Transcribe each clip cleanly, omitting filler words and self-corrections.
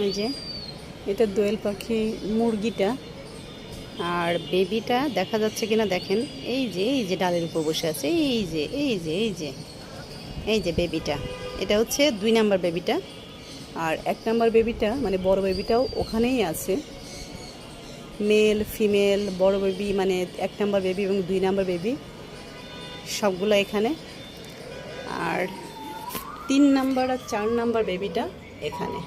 এই যে এটা দোয়েল পাখি মুরগিটা, আর বেবিটা দেখা যাচ্ছে কিনা দেখেন। এই যে ডালের উপর বসে আছে, এই যে বেবিটা, এটা হচ্ছে 2 নাম্বার বেবিটা। আর 1 নাম্বার বেবিটা মানে বড় বেবিটাও ওখানেই আছে। মেল ফিমেল বড় বেবি মানে 1 নাম্বার বেবি এবং 2 নাম্বার বেবি সবগুলো এখানে। আর 3 নাম্বার আর 4 নাম্বার বেবিটা এখানে।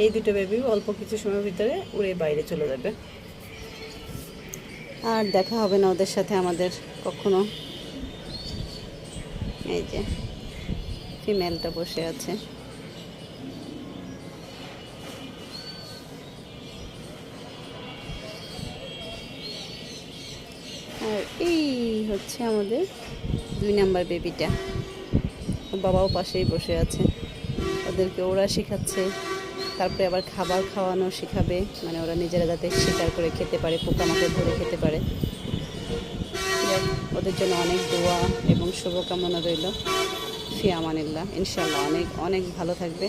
এই দুটো বেবি অল্প কিছু সময়ের ভিতরে উড়ে বাইরে চলে যাবে, আর দেখা হবে না ওদের সাথে আমাদের কখনো। এই যে ফিমেলটা বসে আছে। আর এই হচ্ছে আমাদের 2 নাম্বার বেবিটা, বাবাও পাশেই বসে আছে, ওদেরকে ওরা শেখাচ্ছে। তারপরে আবার খাবার খাওয়ানো শেখাবে, মানে ওরা নিজেরা যাতে শিকার করে খেতে পারে, পোকামাকড় ধরে খেতে পারে। ওদের জন্য অনেক দোয়া এবং শুভকামনা রইল। ফি আমানিল্লাহ, ইনশাল্লাহ অনেক অনেক ভালো থাকবে।